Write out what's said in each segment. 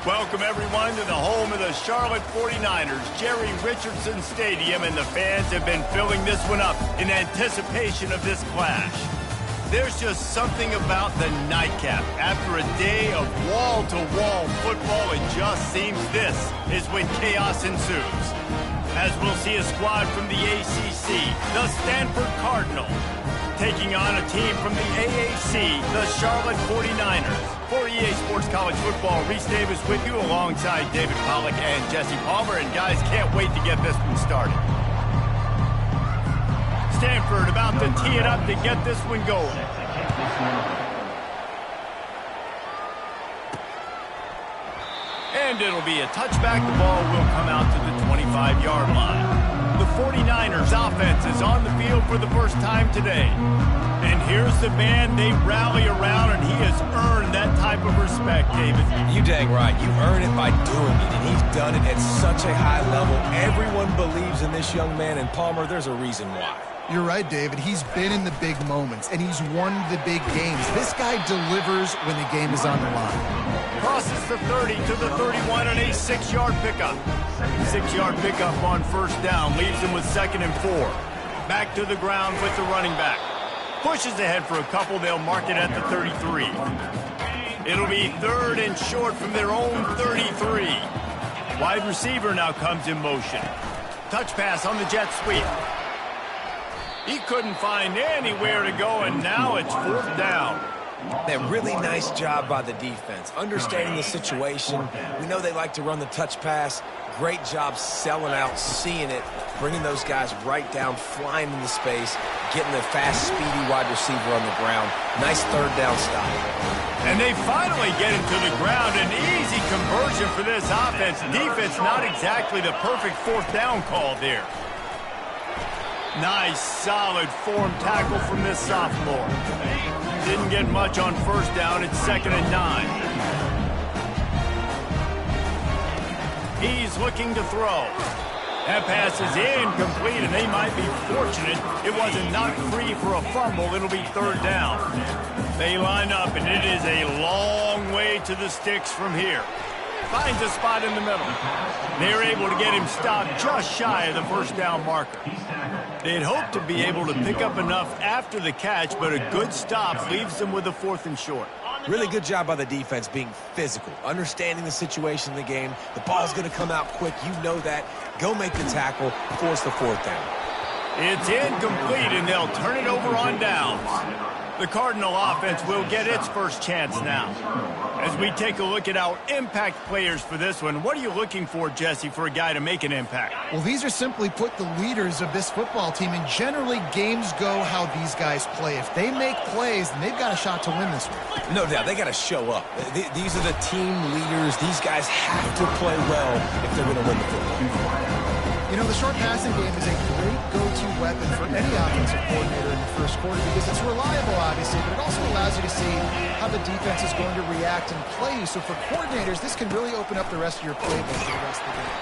Welcome, everyone, to the home of the Charlotte 49ers, Jerry Richardson Stadium, and the fans have been filling this one up in anticipation of this clash. There's just something about the nightcap. After a day of wall-to-wall football, it just seems this is when chaos ensues. As we'll see a squad from the ACC, the Stanford Cardinals, taking on a team from the AAC, the Charlotte 49ers. For EA Sports College Football, Reese Davis with you alongside David Pollack and Jesse Palmer. And guys, can't wait to get this one started. Stanford about to tee it up to get this one going. And it'll be a touchback. The ball will come out to the 25-yard line. The 49ers offense is on the field for the first time today. And here's the man they rally around, and he has earned that type of respect, David. You dang right. You earn it by doing it, and he's done it at such a high level. Everyone believes in this young man, and Palmer, there's a reason why. You're right, David. He's been in the big moments, and he's won the big games. This guy delivers when the game is on the line. Crosses the 30 to the 31 on a 6-yard pickup. 6-yard pickup on first down leaves him with 2nd and 4. Back to the ground with the running back. Pushes ahead for a couple. They'll mark it at the 33. It'll be 3rd and short from their own 33. Wide receiver now comes in motion. Touch pass on the jet sweep. He couldn't find anywhere to go, and now it's 4th down. That really nice job by the defense, understanding the situation. We know they like to run the touch pass. Great job selling out, seeing it, bringing those guys right down, flying into space, getting the fast, speedy wide receiver on the ground. Nice 3rd down stop. And they finally get him to the ground. An easy conversion for this offense. Defense, not exactly the perfect 4th down call there. Nice, solid form tackle from this sophomore. Didn't get much on first down. It's 2nd and 9. He's looking to throw. That pass is incomplete, and they might be fortunate it wasn't knocked free for a fumble. It'll be 3rd down. They line up, and it is a long way to the sticks from here. Finds a spot in the middle. They're able to get him stopped just shy of the 1st down marker. They'd hoped to be able to pick up enough after the catch, but a good stop leaves them with a 4th and short. Really good job by the defense being physical, understanding the situation in the game. The ball's going to come out quick. You know that. Go make the tackle, force the 4th down. It's incomplete, and they'll turn it over on downs. The Cardinal offense will get its first chance now. As we take a look at our impact players for this one, what are you looking for, Jesse, for a guy to make an impact? Well, these are simply put the leaders of this football team, and generally games go how these guys play. If they make plays, then they've got a shot to win this one. No doubt. They got to show up. These are the team leaders. These guys have to play well if they're going to win the football. You know, the short passing game is a great go-to weapon for any offensive coordinator in the first quarter because it's reliable, obviously, but it also allows you to see how the defense is going to react and play. So for coordinators, this can really open up the rest of your playbook for the rest of the game.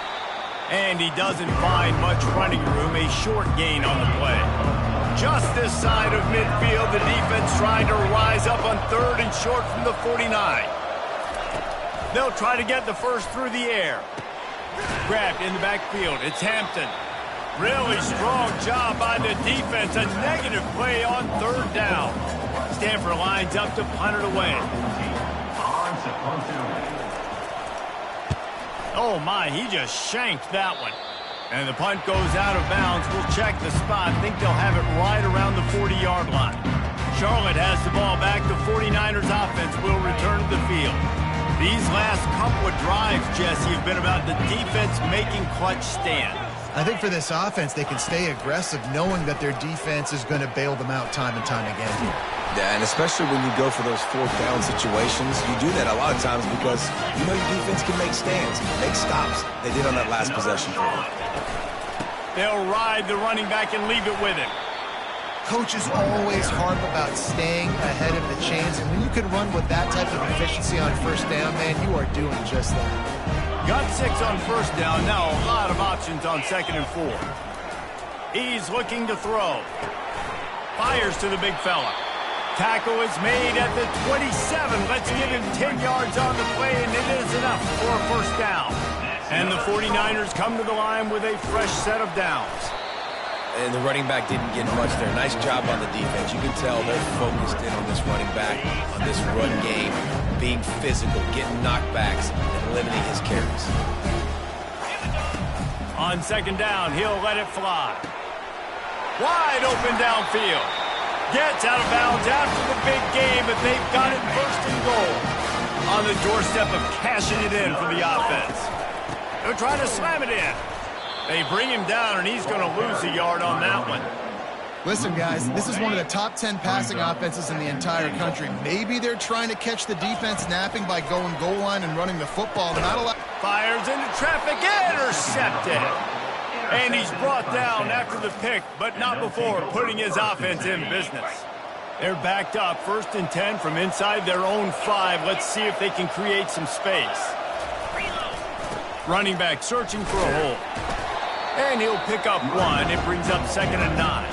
And he doesn't find much running room, a short gain on the play. Just this side of midfield, the defense trying to rise up on 3rd and short from the 49. They'll try to get the first through the air. Grabbed in the backfield. It's Hampton. Really strong job by the defense. A negative play on 3rd down. Stanford lines up to punt it away. Oh, my. He just shanked that one. And the punt goes out of bounds. We'll check the spot. Think they'll have it right around the 40-yard line. Charlotte has the ball back. The 49ers offense will return to the field. These last couple of drives, Jesse, have been about the defense making clutch stands. I think for this offense, they can stay aggressive knowing that their defense is going to bail them out time and time again. Yeah, and especially when you go for those 4th down situations, you do that a lot of times because you know your defense can make stands, make stops. They did on that last possession for them. They'll ride the running back and leave it with him. Coaches always harp about staying ahead of the chains, and when you can run with that type of efficiency on 1st down, man, you are doing just that. Got 6 on 1st down. Now a lot of options on 2nd and 4. He's looking to throw. Fires to the big fella. Tackle is made at the 27. Let's give him 10 yards on the play, and it is enough for a first down. And the 49ers come to the line with a fresh set of downs. And the running back didn't get much there. Nice job on the defense. You can tell they're focused in on this running back, on this run game, being physical, getting knockbacks, and limiting his carries. On second down, he'll let it fly. Wide open downfield. Gets out of bounds after the big game, but they've got it first and goal. On the doorstep of cashing it in for the offense. They're trying to slam it in. They bring him down, and he's going to lose a yard on that one. Listen, guys, this is one of the top 10 passing offenses in the entire country. Maybe they're trying to catch the defense napping by going goal line and running the football. Not a lot. Fires into traffic, intercepted. And he's brought down after the pick, but not before putting his offense in business. They're backed up, 1st and 10 from inside their own 5. Let's see if they can create some space. Running back searching for a hole. And he'll pick up 1. It brings up 2nd and 9.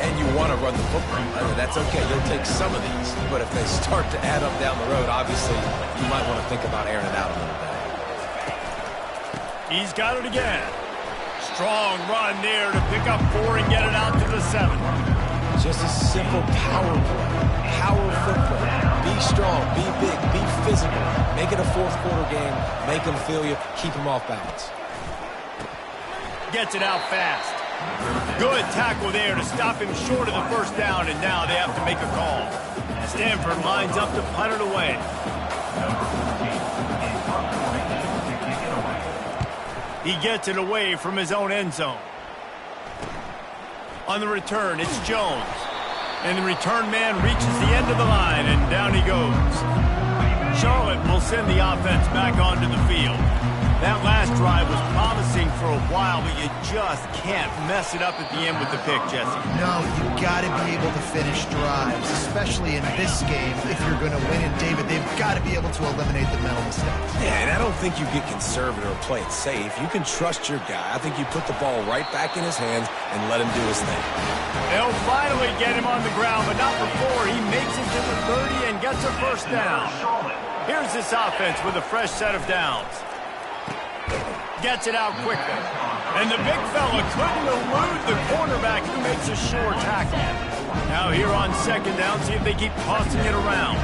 And you want to run the football. I mean, that's okay. You'll take some of these. But if they start to add up down the road, obviously, you might want to think about airing it out a little bit. He's got it again. Strong run there to pick up 4 and get it out to the 7. Just a simple power play. Power football. Be strong, be big, be physical. Make it a 4th quarter game. Make them feel you. Keep them off balance. Gets it out fast. Good tackle there to stop him short of the first down, and now they have to make a call. Stanford lines up to punt it away. He gets it away from his own end zone. On the return, it's Jones. And the return man reaches the end of the line, and down he goes. Charlotte will send the offense back onto the field. That last drive was promising for a while, but you just can't mess it up at the end with the pick, Jesse. No, you got to be able to finish drives, especially in this game. If you're going to win it, David, they've got to be able to eliminate the mental mistakes. Yeah, and I don't think you get conservative or play it safe. You can trust your guy. I think you put the ball right back in his hands and let him do his thing. They'll finally get him on the ground, but not before he makes it to the 30 and gets a first down. Here's this offense with a fresh set of downs. Gets it out quickly. And the big fella couldn't elude the cornerback who makes a sure tackle. Now here on second down, see if they keep tossing it around.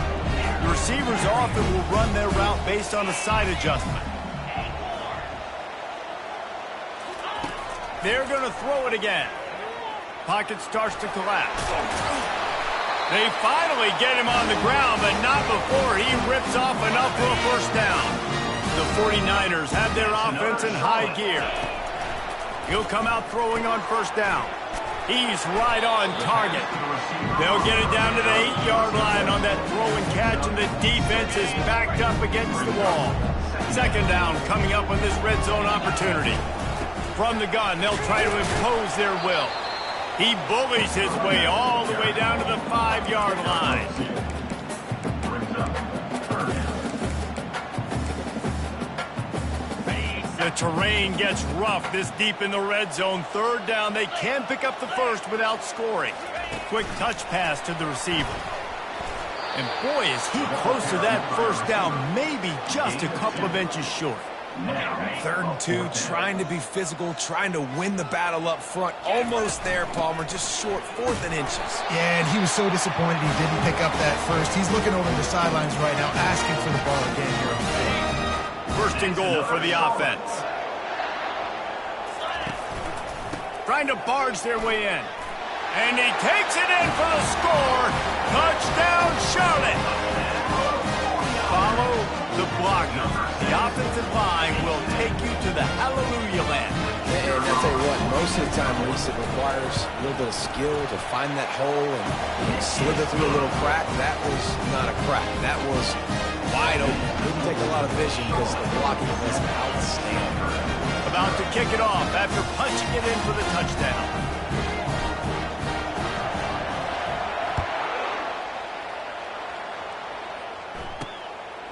The receivers often will run their route based on a side adjustment. They're going to throw it again. Pocket starts to collapse. They finally get him on the ground, but not before he rips off enough for a first down. The 49ers have their offense in high gear. He'll come out throwing on first down. He's right on target. They'll get it down to the 8-yard line on that throw and catch, and the defense is backed up against the wall. Second down coming up on this red zone opportunity. From the gun, they'll try to impose their will. He bullies his way all the way down to the 5-yard line. The terrain gets rough this deep in the red zone. Third down, they can pick up the first without scoring. Quick touch pass to the receiver. And boy, is he close to that first down, maybe just a couple of inches short. 3rd and 2, trying to be physical, trying to win the battle up front. Almost there, Palmer, just short, 4th and inches. Yeah, and he was so disappointed he didn't pick up that first. He's looking over the sidelines right now, asking for the ball again here on the field. First and goal for the offense. Trying to barge their way in. And he takes it in for the score. Touchdown, Charlotte. Follow the blocker. The offensive line will take you to the hallelujah land. And I'll tell you what, most of the time, Reese, it requires a little bit of skill to find that hole and slither through a little crack. That was not a crack. That was wide open. Didn't take a lot of vision because the blocking was outstanding. About to kick it off after punching it in for the touchdown.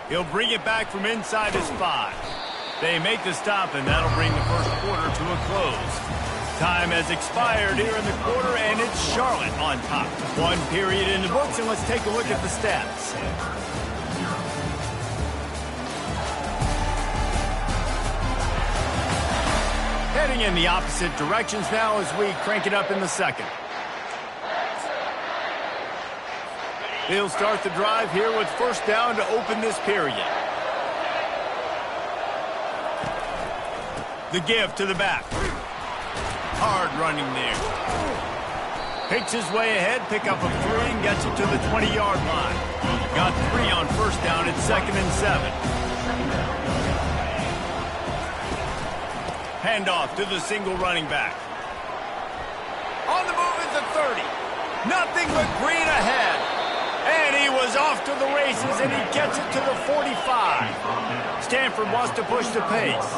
He'll bring it back from inside his 5. They make the stop, and that'll bring the first quarter to a close. Time has expired here in the quarter, and it's Charlotte on top. One period in the books, and let's take a look at the stats. Heading in the opposite directions now as we crank it up in the second. They'll start the drive here with first down to open this period. The give to the back. Hard running there. Picks his way ahead, pick up a 3, and gets it to the 20-yard line. Got 3 on first down at 2nd and 7. Handoff to the single running back. On the move at the 30. Nothing but green ahead. And he was off to the races, and he gets it to the 45. Stanford wants to push the pace.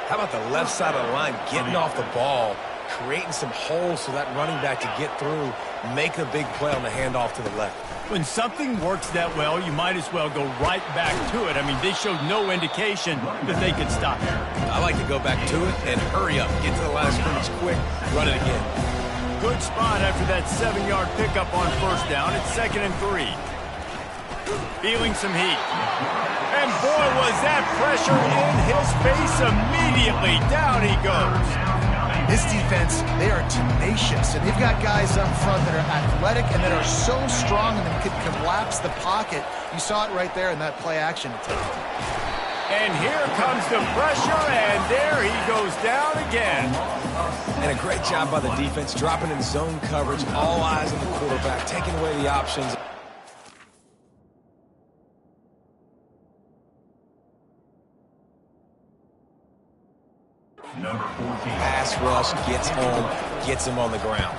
How about the left side of the line getting off the ball, creating some holes for that running back to get through, make a big play on the handoff to the left. When something works that well, you might as well go right back to it. I mean, they showed no indication that they could stop it. I like to go back to it and hurry up, get to the line of scrimmage quick, run it again. Good spot after that 7-yard pickup on first down. It's 2nd and 3. Feeling some heat. And boy, was that pressure in his face immediately. Down he goes. This defense, they are tenacious, and they've got guys up front that are athletic and that are so strong and that can collapse the pocket. You saw it right there in that play-action attempt. And here comes the pressure, and there he goes down again. And a great job by the defense, dropping in zone coverage, all eyes on the quarterback, taking away the options. Pass rush gets home, gets him on the ground.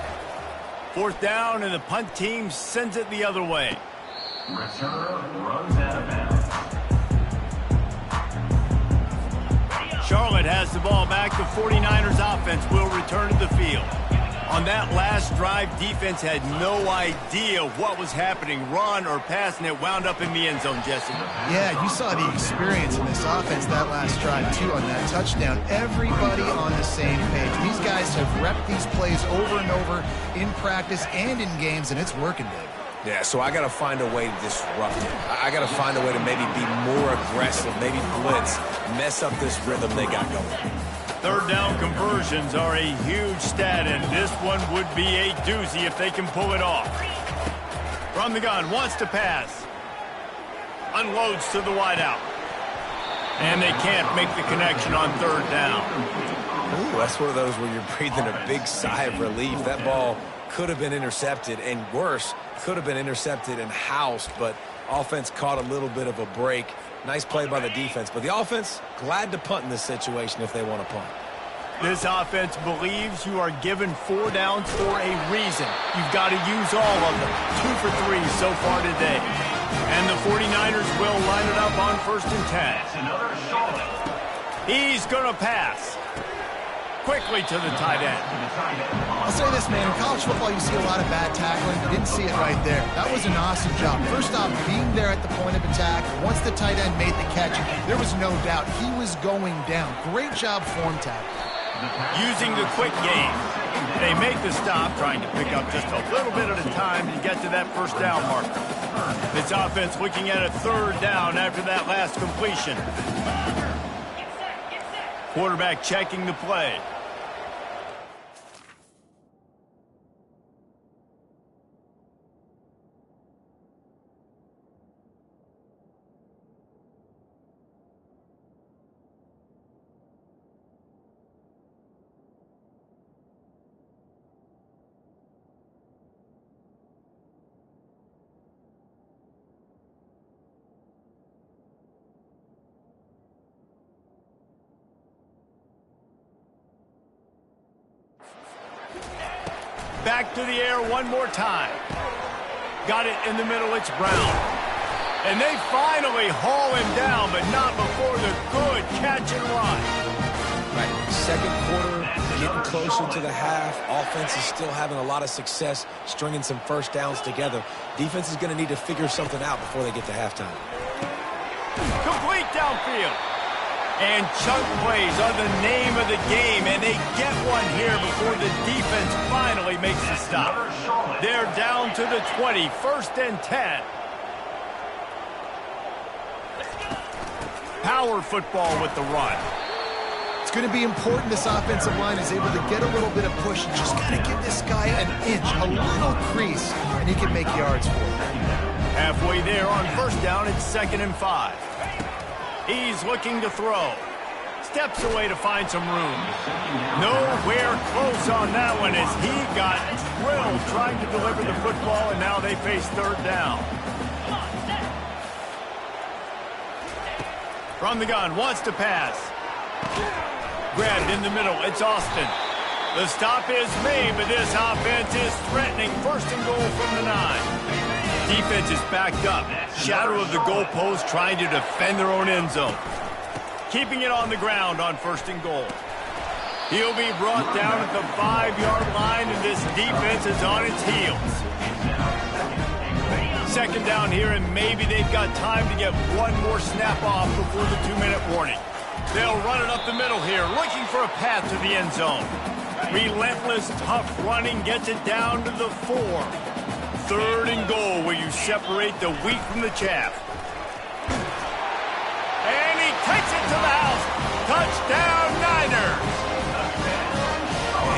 4th down, and the punt team sends it the other way. Returner runs out of bounds. Charlotte has the ball back. The 49ers offense will return to the field. On that last drive, defense had no idea what was happening, run or pass, and it wound up in the end zone, Jesse. Yeah, you saw the experience in this offense that last drive, too, on that touchdown. Everybody on the same page. These guys have repped these plays over and over in practice and in games, and it's working, Dave. Yeah, so I got to find a way to disrupt it. I got to find a way to maybe be more aggressive, maybe blitz, mess up this rhythm they got going. 3rd down conversions are a huge stat, and this one would be a doozy if they can pull it off. From the gun, wants to pass. Unloads to the wideout. And they can't make the connection on 3rd down. Ooh, that's one of those where you're breathing a big sigh of relief. That ball could have been intercepted, and worse, could have been intercepted and housed, but offense caught a little bit of a break. Nice play by the defense, but the offense glad to punt in this situation if they want to punt. This offense believes you are given 4 downs for a reason. You've got to use all of them. 2 for 3 so far today. And the 49ers will line it up on 1st and 10. He's going to pass. Quickly to the tight end. I'll say this, man. In college football, you see a lot of bad tackling. You didn't see it right there. That was an awesome job. First off, being there at the point of attack. Once the tight end made the catch, there was no doubt he was going down. Great job form tackling. Using the quick game. They make the stop, trying to pick up just a little bit at a time to get to that 1st down marker. This offense looking at a 3rd down after that last completion. Quarterback checking the play. Back to the air one more time. Got it in the middle, it's Brown. And they finally haul him down, but not before the good catch and run. Right, 2nd quarter, getting closer to the half. Offense is still having a lot of success stringing some 1st downs together. Defense is going to need to figure something out before they get to halftime. Complete downfield. And chunk plays are the name of the game, and they get one here before the defense finally makes a stop. They're down to the 20, 1st and 10. Power football with the run. It's going to be important this offensive line is able to get a little bit of push. You just got to give this guy an inch, a little crease, and he can make yards for it. Halfway there on 1st down, it's 2nd and 5. He's looking to throw. Steps away to find some room. Nowhere close on that one as he got drilled trying to deliver the football, and now they face 3rd down. From the gun, wants to pass. Grabbed in the middle, it's Austin. The stop is made, but this offense is threatening 1st and goal from the 9. Defense is backed up. Shadow of the goalpost trying to defend their own end zone. Keeping it on the ground on 1st and goal. He'll be brought down at the 5-yard line, and this defense is on its heels. 2nd down here, and maybe they've got time to get one more snap off before the 2-minute warning. They'll run it up the middle here, looking for a path to the end zone. Relentless, tough running gets it down to the 4. 3rd and goal, where you separate the wheat from the chaff. And he takes it to the house. Touchdown, Niners.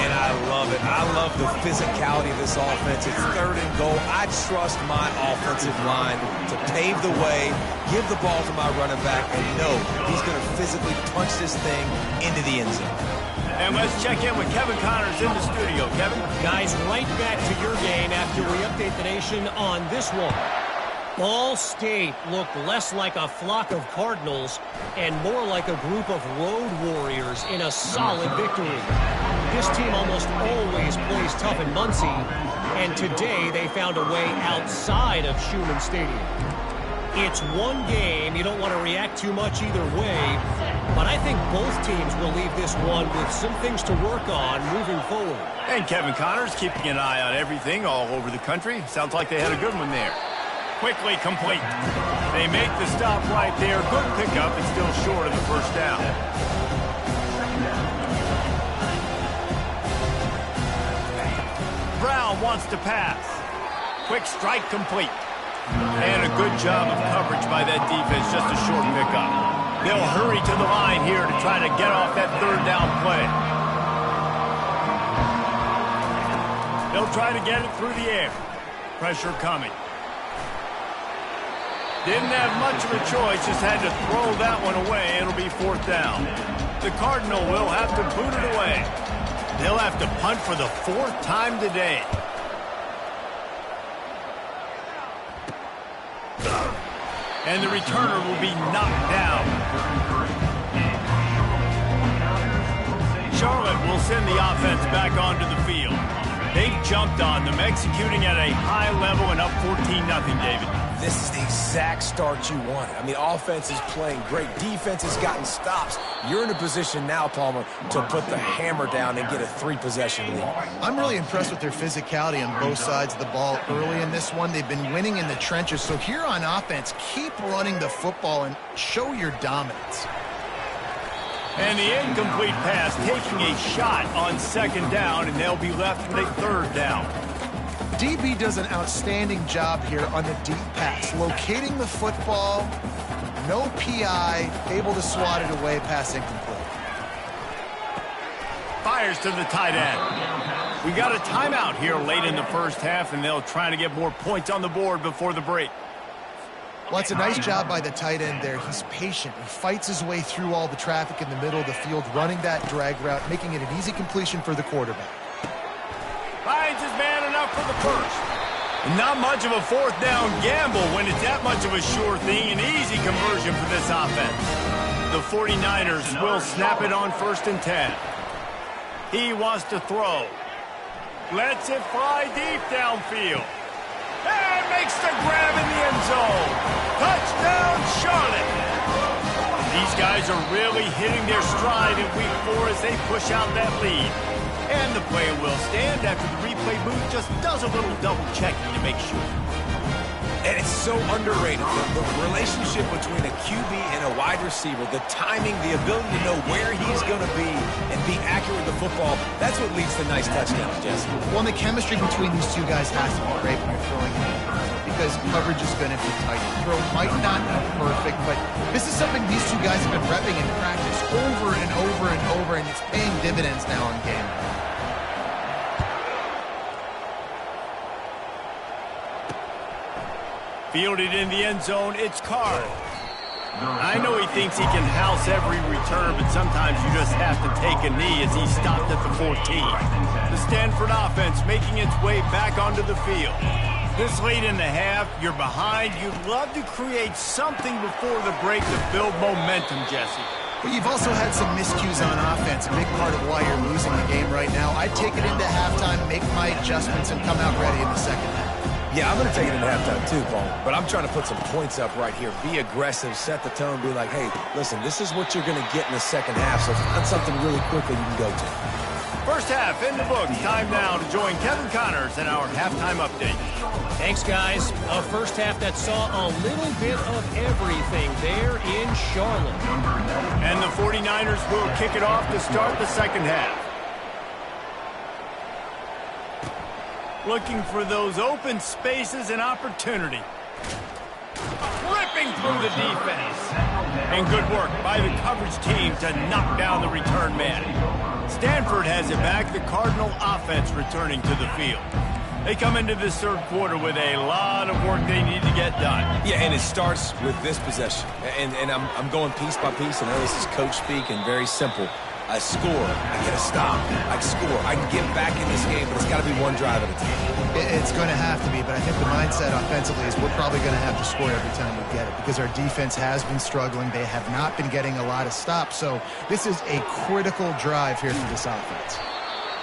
And I love it. I love the physicality of this offense. It's 3rd and goal. I trust my offensive line to pave the way, give the ball to my running back, and know he's going to physically punch this thing into the end zone. And let's check in with Kevin Connors in the studio. Kevin? Guys, right back to your game after we update the nation on this one. Ball State looked less like a flock of Cardinals and more like a group of road warriors in a solid victory. This team almost always plays tough in Muncie, and today they found a way outside of Schumann Stadium. It's one game. You don't want to react too much either way, but I think both teams will leave this one with some things to work on moving forward. And Kevin Connors keeping an eye on everything all over the country. Sounds like they had a good one there. Quickly complete. They make the stop right there. Good pickup and still short of the 1st down. Brown wants to pass. Quick strike complete. And a good job of coverage by that defense, just a short pickup. They'll hurry to the line here to try to get off that 3rd down play. They'll try to get it through the air. Pressure coming. Didn't have much of a choice, just had to throw that one away. It'll be 4th down. The Cardinal will have to boot it away. They'll have to punt for the 4th time today. And the returner will be knocked down. Charlotte will send the offense back onto the field. They've jumped on them, executing at a high level and up 14-0, David. This is the exact start you wanted. I mean, offense is playing great. Defense has gotten stops. You're in a position now, Palmer, to put the hammer down and get a 3-possession lead. I'm really impressed with their physicality on both sides of the ball early in this one. They've been winning in the trenches. So here on offense, keep running the football and show your dominance. And the incomplete pass taking a shot on 2nd down, and they'll be left with a 3rd down. DB does an outstanding job here on the deep pass, locating the football, no PI, able to swat it away, pass incomplete. Fires to the tight end. We got a timeout here late in the 1st half, and they'll try to get more points on the board before the break. Well, it's a nice job by the tight end there. He's patient. He fights his way through all the traffic in the middle of the field, running that drag route, making it an easy completion for the quarterback. Finds his man enough for the 1st. Not much of a 4th down gamble when it's that much of a sure thing, an easy conversion for this offense. The 49ers will snap it on 1st and 10. He wants to throw. Lets it fly deep downfield. And makes the grab in the end zone. Touchdown, Charlotte. These guys are really hitting their stride in week 4 as they push out that lead. And the play will stand after the replay booth just does a little double checking to make sure. And it's so underrated. The relationship between a QB and a wide receiver, the timing, the ability to know where he's going to be and be accurate with the football, that's what leads to nice touchdowns, Jesse. Well, and the chemistry between these two guys has to be great when you're throwing it, because coverage is going to be tight. The throw might not be perfect, but this is something these two guys have been repping in practice over and over and over, and it's paying dividends now in game. Fielded in the end zone, it's Carr. I know he thinks he can house every return, but sometimes you just have to take a knee as he stopped at the 14. The Stanford offense making its way back onto the field. This late in the half, you're behind. You'd love to create something before the break to build momentum, Jesse. But you've also had some miscues on offense, a big part of why you're losing the game right now. I'd take it into halftime, make my adjustments, and come out ready in the second half. Yeah, I'm going to take it into halftime too, Paul. But I'm trying to put some points up right here. Be aggressive, set the tone, be like, hey, listen, this is what you're going to get in the second half, so find something really quickly you can go to. First half in the books. Time now to join Kevin Connors in our halftime update. Thanks, guys. A first half that saw a little bit of everything there in Charlotte. And the 49ers will kick it off to start the second half. Looking for those open spaces and opportunity. Ripping through the defense. And good work by the coverage team to knock down the return man. Stanford has it back. The Cardinal offense returning to the field. They come into this third quarter with a lot of work they need to get done. Yeah, and it starts with this possession. And I'm going piece by piece. I know this is coach speak and very simple. I score, I get a stop, I score, I can get back in this game, but it's got to be one drive at a time. It's going to have to be, but I think the mindset offensively is we're probably going to have to score every time we get it, because our defense has been struggling. They have not been getting a lot of stops, so this is a critical drive here for this offense.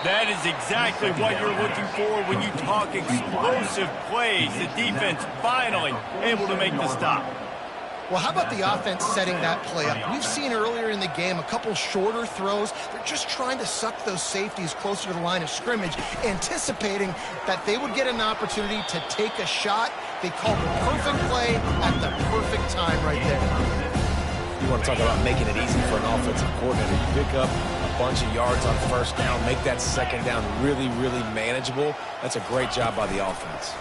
That is exactly what you're looking for when you talk explosive plays. The defense finally able to make the stop. Well, how about the offense setting that play up? We've seen earlier in the game a couple shorter throws. They're just trying to suck those safeties closer to the line of scrimmage, anticipating that they would get an opportunity to take a shot. They called the perfect play at the perfect time right there. You want to talk about making it easy for an offensive coordinator. You pick up a bunch of yards on first down, make that second down really, really manageable. That's a great job by the offense.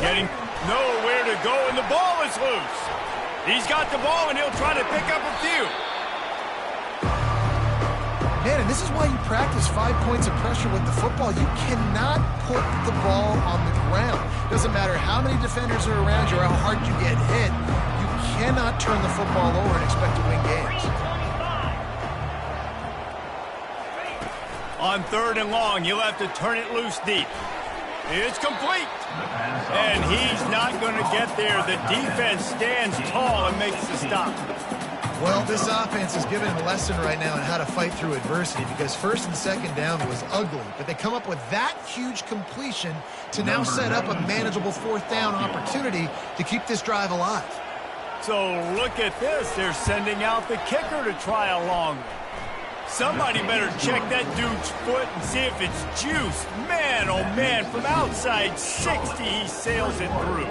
Getting nowhere to go, and the ball is loose. He's got the ball, and he'll try to pick up a few. Man, and this is why you practice 5 points of pressure with the football. You cannot put the ball on the ground. Doesn't matter how many defenders are around you or how hard you get hit. You cannot turn the football over and expect to win games. On third and long, you'll have to turn it loose deep. It's complete. And he's not going to get there. The defense stands tall and makes the stop. Well, this offense is giving a lesson right now on how to fight through adversity, because first and second down was ugly, but they come up with that huge completion to now set up a manageable fourth down opportunity to keep this drive alive. So look at this. They're sending out the kicker to try a long one. Somebody better check that dude's foot and see if it's juice. Man, oh man, from outside 60, he sails it through.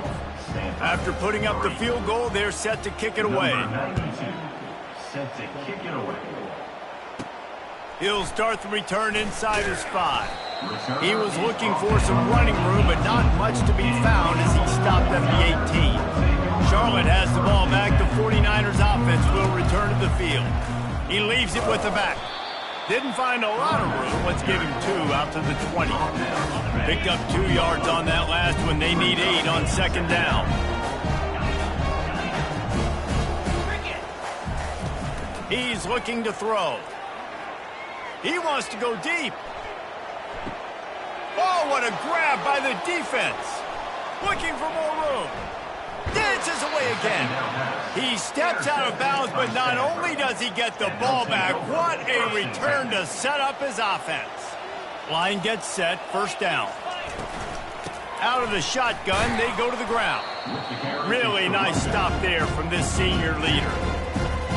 After putting up the field goal, they're set to kick it away. Set to kick it away. He'll start the return inside his 5. He was looking for some running room, but not much to be found as he stopped at the 18. Charlotte has the ball back. The 49ers offense will return to the field. He leaves it with the back. Didn't find a lot of room. Let's give him 2 out to the 20. Picked up 2 yards on that last one. They need 8 on second down. He's looking to throw. He wants to go deep. Oh, what a grab by the defense. Looking for more room. Dances away again. He steps out of bounds, but not only does he get the ball back, what a return to set up his offense. Line gets set, first down. Out of the shotgun, they go to the ground. Really nice stop there from this senior leader.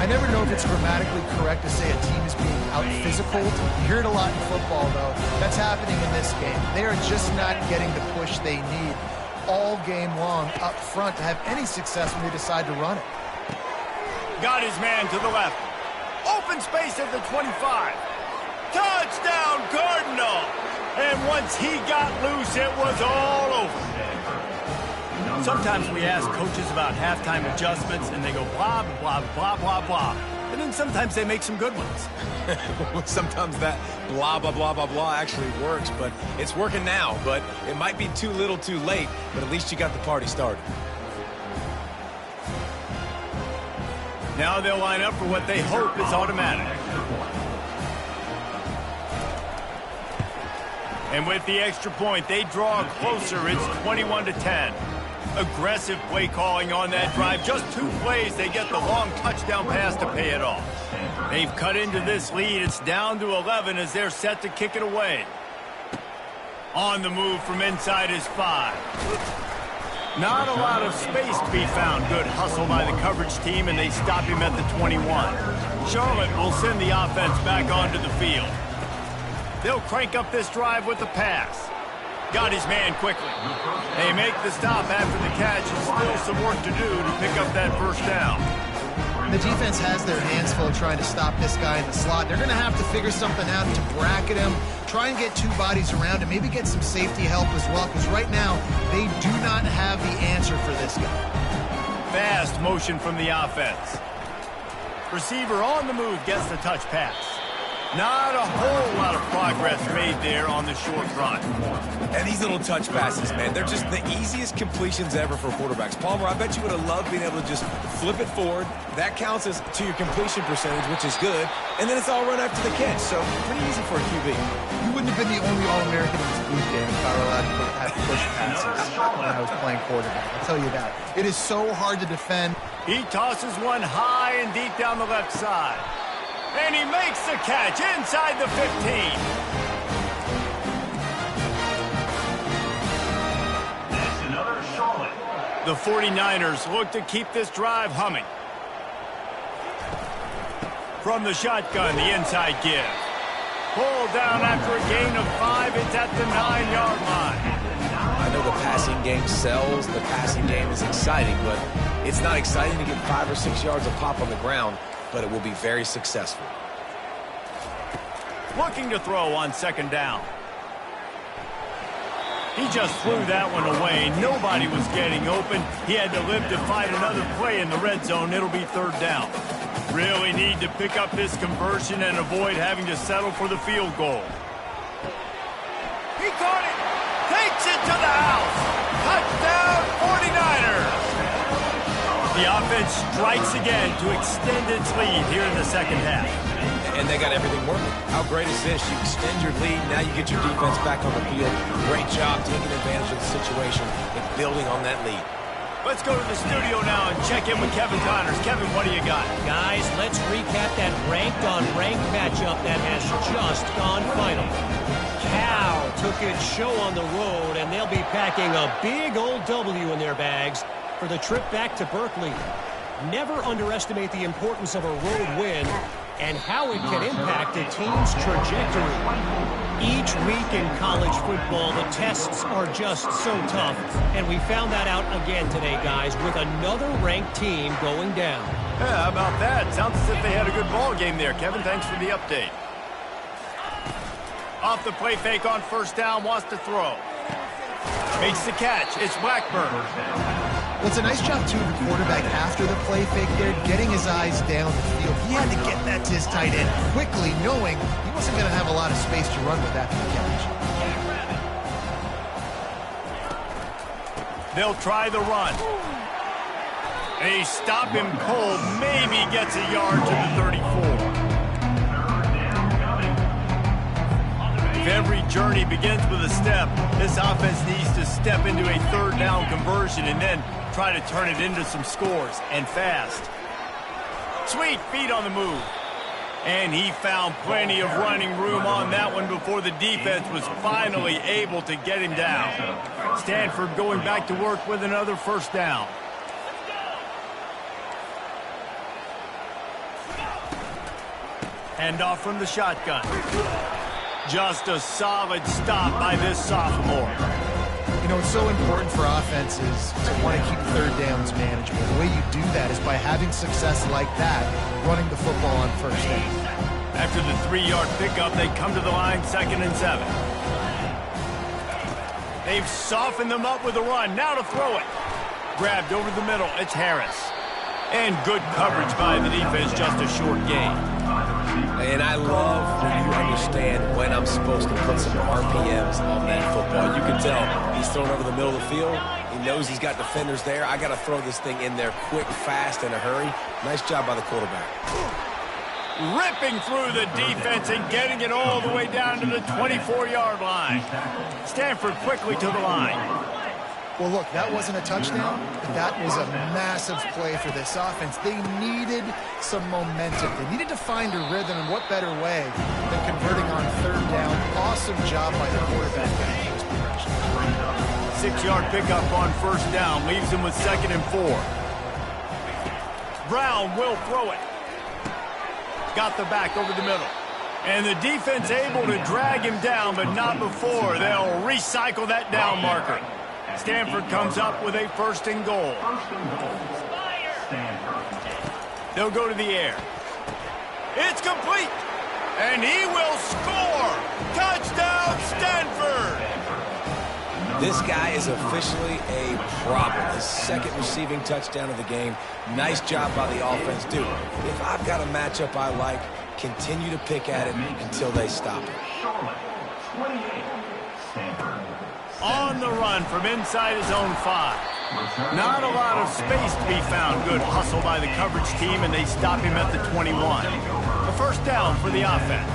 I never know if it's grammatically correct to say a team is being out-physical. You hear it a lot in football, though. That's happening in this game. They are just not getting the push they need. all game long up front to have any success when they decide to run it. Got his man to the left. Open space at the 25. Touchdown, Cardinal! And once he got loose, it was all over. Sometimes we ask coaches about halftime adjustments, and they go blah, blah, blah, blah, blah. And then sometimes they make some good ones. Sometimes that blah, blah, blah, blah, blah actually works, but it's working now. But it might be too little too late, but at least you got the party started. Now they'll line up for what they hope is automatic. And with the extra point, they draw closer. It's 21-10. Aggressive play calling on that drive. Just 2 plays, they get the long touchdown pass to pay it off. They've cut into this lead. It's down to 11 as they're set to kick it away. On the move from inside his 5. Not a lot of space to be found. Good hustle by the coverage team, and they stop him at the 21. Charlotte will send the offense back onto the field. They'll crank up this drive with the pass. Got his man quickly. They make the stop after the catch, and still some work to do to pick up that first down. The defense has their hands full trying to stop this guy in the slot. They're going to have to figure something out to bracket him, try and get 2 bodies around him, maybe get some safety help as well, because right now they do not have the answer for this guy. Fast motion from the offense. Receiver on the move gets the touch pass. Not a whole lot of progress made there on the short run. And these little touch passes, man, they're just the easiest completions ever for quarterbacks. Palmer, I bet you would have loved being able to just flip it forward. That counts as to your completion percentage, which is good. And then it's all run after the catch, so pretty easy for a QB. You wouldn't have been the only All-American in this booth game if I were allowed to have push passes when I was playing quarterback. I'll tell you that. It is so hard to defend. He tosses one high and deep down the left side. And he makes the catch inside the 15. That's another Charlotte. The 49ers look to keep this drive humming. From the shotgun, the inside give. Pulled down after a gain of 5. It's at the 9-yard line. I know the passing game sells. The passing game is exciting, but it's not exciting to get 5 or 6 yards of pop on the ground, but it will be very successful. Looking to throw on 2nd down. He just threw that one away. Nobody was getting open. He had to live to fight another play in the red zone. It'll be 3rd down. Really need to pick up this conversion and avoid having to settle for the field goal. He caught it. Takes it to the house. Touchdown, 49ers. The offense strikes again to extend its lead here in the 2nd half. And they got everything working. How great is this? You extend your lead, now you get your defense back on the field. Great job taking advantage of the situation and building on that lead. Let's go to the studio now and check in with Kevin Connors. Kevin, what do you got? Guys, let's recap that ranked-on-ranked matchup that has just gone final. Cal took its show on the road, and they'll be packing a big old W in their bags for the trip back to Berkeley. Never underestimate the importance of a road win and how it can impact a team's trajectory. Each week in college football, the tests are just so tough, and we found that out again today, guys, with another ranked team going down. Yeah, how about that? Sounds as if they had a good ball game there. Kevin, thanks for the update. Off the play fake on 1st down, wants to throw. Makes the catch. It's Blackburn. Well, it's a nice job, too, of the quarterback after the play fake there, getting his eyes down the field. He had to get that to his tight end quickly, knowing he wasn't going to have a lot of space to run with after the catch. They'll try the run. They stop him cold. Maybe gets a yard to the 34. If every journey begins with a step, this offense needs to step into a 3rd down conversion and then try to turn it into some scores, and fast. Sweet feet on the move. And he found plenty of running room on that one before the defense was finally able to get him down. Stanford going back to work with another 1st down. Handoff from the shotgun. Just a solid stop by this sophomore. You know, it's so important for offenses to want to keep third downs manageable. The way you do that is by having success like that, running the football on first down. After the 3-yard pickup, they come to the line, 2nd and 7. They've softened them up with a run. Now to throw it. Grabbed over the middle. It's Harris. And good coverage by the defense, just a short gain. And I love when you understand when I'm supposed to put some RPMs on that football. You can tell he's thrown over the middle of the field. He knows he's got defenders there. I got to throw this thing in there quick, fast, in a hurry. Nice job by the quarterback. Ripping through the defense and getting it all the way down to the 24-yard line. Stanford quickly to the line. Well, look, that wasn't a touchdown, but that was a massive play for this offense. They needed some momentum. They needed to find a rhythm, and what better way than converting on 3rd down. Awesome job by the quarterback making those progressions. 6-yard pickup on 1st down leaves him with 2nd and 4. Brown will throw it. Got the back over the middle. And the defense able to drag him down, but not before. They'll recycle that down marker. Stanford comes up with a 1st and goal. They'll go to the air. It's complete. And he will score. Touchdown, Stanford. This guy is officially a problem. His 2nd receiving touchdown of the game. Nice job by the offense. Dude, if I've got a matchup I like, continue to pick at it until they stop it. On the run from inside his own 5. Not a lot of space to be found. Good hustle by the coverage team, and they stop him at the 21. The 1st down for the offense.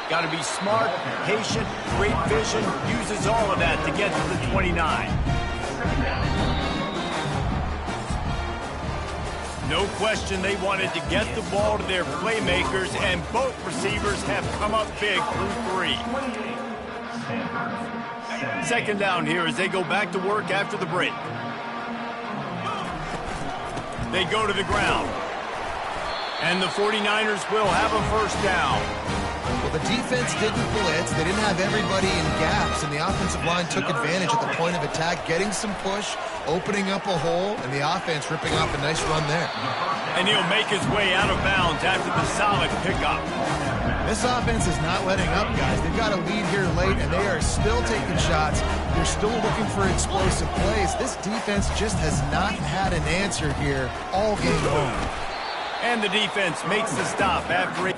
Got to be smart, patient, great vision, uses all of that to get to the 29. No question they wanted to get the ball to their playmakers, and both receivers have come up big through 3. 2nd down here as they go back to work after the break. They go to the ground. And the 49ers will have a 1st down. Well, the defense didn't blitz. They didn't have everybody in gaps, and the offensive line took advantage at the point of attack, getting some push, opening up a hole, and the offense ripping off a nice run there. And he'll make his way out of bounds after the solid pickup. This offense is not letting up, guys. They've got a lead here late, and they are still taking shots. They're still looking for explosive plays. This defense just has not had an answer here all game long. And the defense makes the stop after it.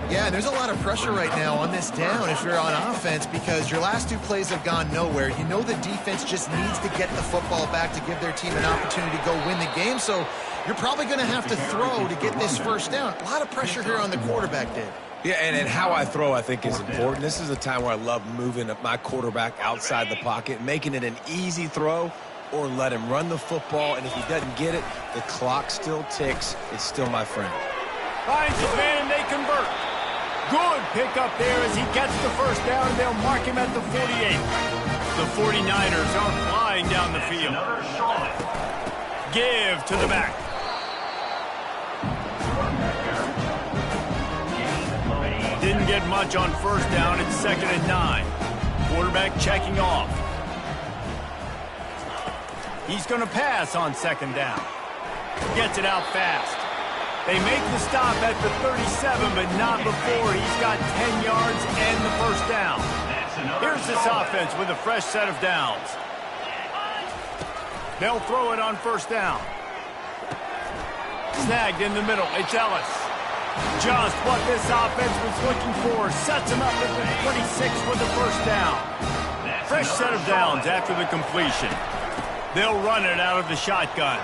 Yeah, there's a lot of pressure right now on this down if you're on offense because your last 2 plays have gone nowhere. You know the defense just needs to get the football back to give their team an opportunity to go win the game, so you're probably going to have to throw to get this 1st down. A lot of pressure here on the quarterback, Dave. Yeah, and how I throw, I think, is important. This is a time where I love moving my quarterback outside the pocket, making it an easy throw, or let him run the football, and if he doesn't get it, the clock still ticks. It's still my friend. Finds his man, and they convert. Good pickup there as he gets the 1st down, and they'll mark him at the 48. The 49ers are flying down the field. Give to the back. Didn't get much on 1st down. It's 2nd and 9. Quarterback checking off. He's going to pass on 2nd down. Gets it out fast. They make the stop at the 37, but not before he's got 10 yards and the 1st down. Here's this offense with a fresh set of downs. They'll throw it on 1st down. Snagged in the middle. It's Ellis. Just what this offense was looking for. Sets him up at the 26 with the 1st down. Fresh set of downs after the completion. They'll run it out of the shotgun.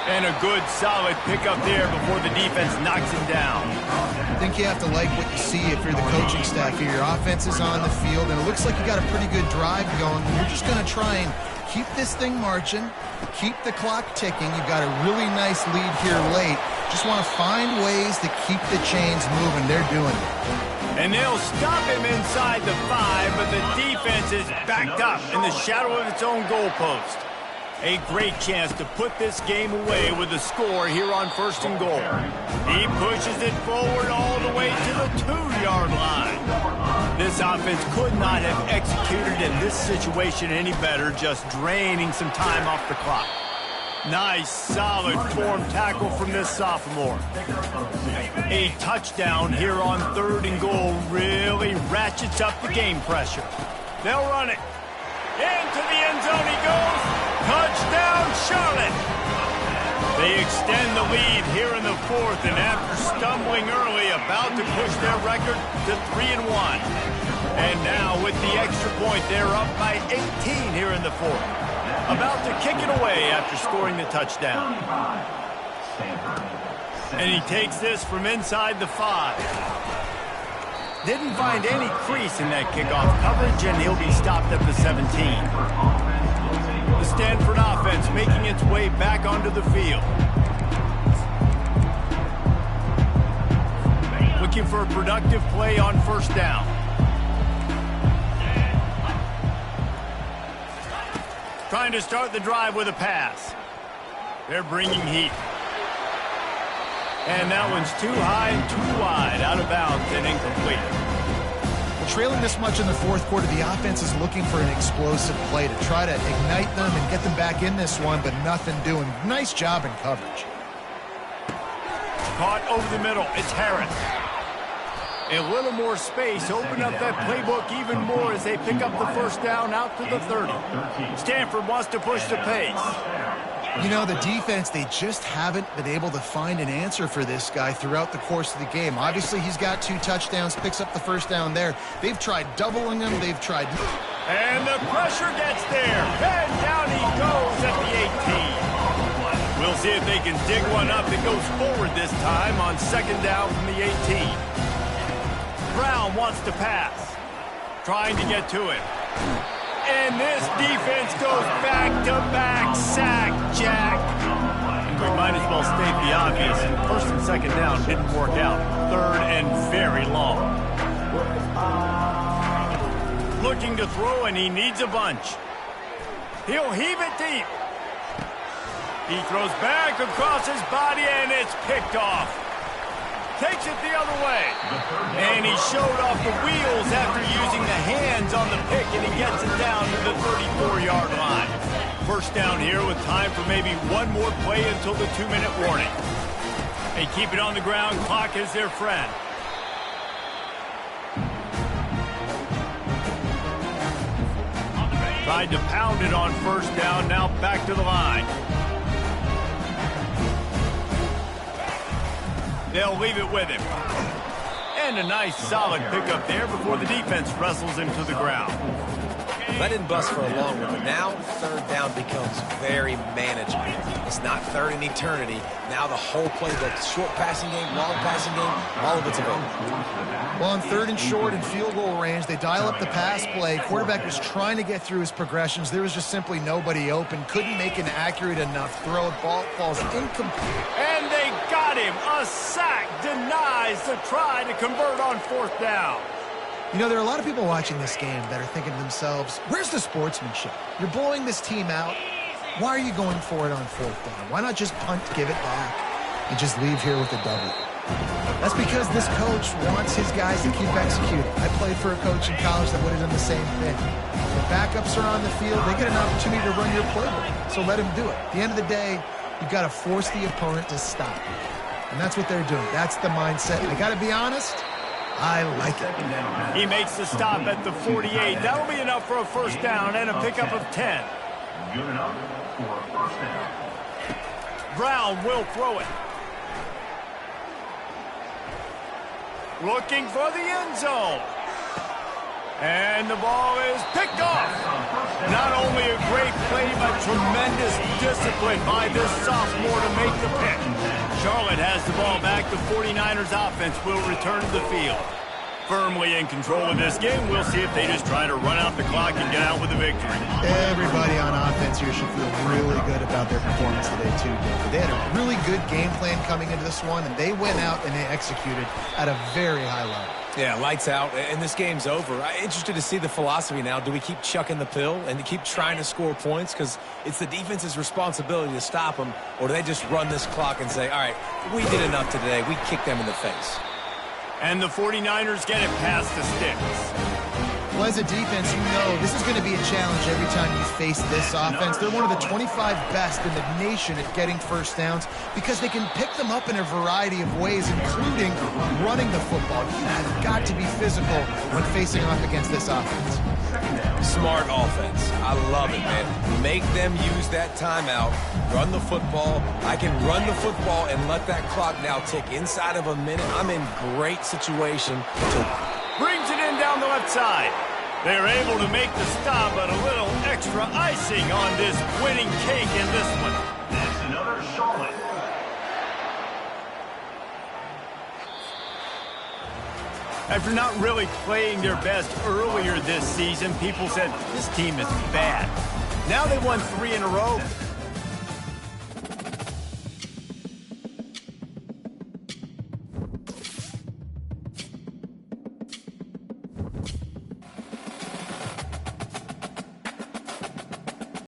And a good, solid pickup there before the defense knocks him down. I think you have to like what you see if you're the coaching staff here. Your offense is on the field, and it looks like you got a pretty good drive going. You're just going to try and keep this thing marching, keep the clock ticking. You've got a really nice lead here late. Just want to find ways to keep the chains moving. They're doing it. And they'll stop him inside the 5, but the defense is backed up in the shadow of its own goalpost. A great chance to put this game away with a score here on 1st and goal. He pushes it forward all the way to the 2-yard line. This offense could not have executed in this situation any better, just draining some time off the clock. Nice, solid form tackle from this sophomore. A touchdown here on 3rd and goal really ratchets up the game pressure. They'll run it. Into the end zone he goes. Touchdown, Charlotte. They extend the lead here in the 4th, and after stumbling early, about to push their record to 3-1. And now with the extra point, they're up by 18 here in the 4th. About to kick it away after scoring the touchdown. And he takes this from inside the 5. Didn't find any crease in that kickoff coverage, and he'll be stopped at the 17. The Stanford offense making its way back onto the field. Looking for a productive play on 1st down. Trying to start the drive with a pass. They're bringing heat. And that one's too high and too wide, out of bounds and incomplete. Well, trailing this much in the 4th quarter, the offense is looking for an explosive play to try to ignite them and get them back in this one, but nothing doing. Nice job in coverage. Caught over the middle. It's Harris. A little more space. Open up that playbook even more as they pick up the 1st down out to the 30. Stanford wants to push the pace. You know, the defense, they just haven't been able to find an answer for this guy throughout the course of the game. Obviously, he's got 2 touchdowns, picks up the 1st down there. They've tried doubling him. They've tried... And the pressure gets there. And down he goes at the 18. We'll see if they can dig one up that goes forward this time on 2nd down from the 18. Brown wants to pass. Trying to get to it. And this defense goes back-to-back sack, Jack. We might as well state the obvious. 1st and 2nd down didn't work out. 3rd and very long. Looking to throw, and he needs a bunch. He'll heave it deep. He throws back across his body, and it's picked off. Takes it the other way. And he showed off the wheels after using the hands on the pick, and he gets it down to the 34-yard line. 1st down here with time for maybe one more play until the 2-minute warning. They keep it on the ground. Clock is their friend. Tried to pound it on 1st down. Now back to the line. They'll leave it with him. And a nice solid pickup there before the defense wrestles him to the ground. That didn't bust for a long one, but now 3rd down becomes very manageable. It's not 3rd and eternity. Now the whole playbook, short passing game, long passing game, all of it's available. Well, on 3rd and short and field goal range, they dial up the pass play. Quarterback was trying to get through his progressions. There was just simply nobody open. Couldn't make an accurate enough throw. Ball falls incomplete. And they got him. A sack denies the try to convert on 4th down. You know, there are a lot of people watching this game that are thinking to themselves, where's the sportsmanship? You're blowing this team out. Why are you going for it on 4th down? Why not just punt, give it back, and just leave here with a W? That's because this coach wants his guys to keep executing. I played for a coach in college that would have done the same thing. The backups are on the field. They get an opportunity to run your playbook, so let them do it. At the end of the day, you've got to force the opponent to stop. And that's what they're doing. That's the mindset. And I got to be honest, I like it. He makes the stop at the 48. That'll be enough for a 1st down and a pickup of 10. Good enough for a 1st down. Brown will throw it. Looking for the end zone. And the ball is picked off. Not only a great play, but tremendous discipline by this sophomore to make the pick. Charlotte has the ball back. The 49ers offense will return to the field. Firmly in control of this game. We'll see if they just try to run out the clock and get out with a victory. Everybody on offense here should feel really good about their performance today, too, David. They had a really good game plan coming into this one, and they went out and they executed at a very high level. Yeah, lights out, and this game's over. I'm interested to see the philosophy now. Do we keep chucking the pill and keep trying to score points? Because it's the defense's responsibility to stop them, or do they just run this clock and say, all right, we did enough today. We kicked them in the face. And the 49ers get it past the sticks. Well, as a defense, you know this is going to be a challenge every time you face this offense. They're one of the 25 best in the nation at getting first downs because they can pick them up in a variety of ways, including running the football. You've got to be physical when facing off against this offense. Smart offense. I love it, man. Make them use that timeout. Run the football. I can run the football and let that clock now tick inside of a minute. I'm in great situation to... Brings it in down the left side. They're able to make the stop, but a little extra icing on this winning cake in this one. That's another Charlotte. After not really playing their best earlier this season, people said this team is bad. Now they won 3 in a row.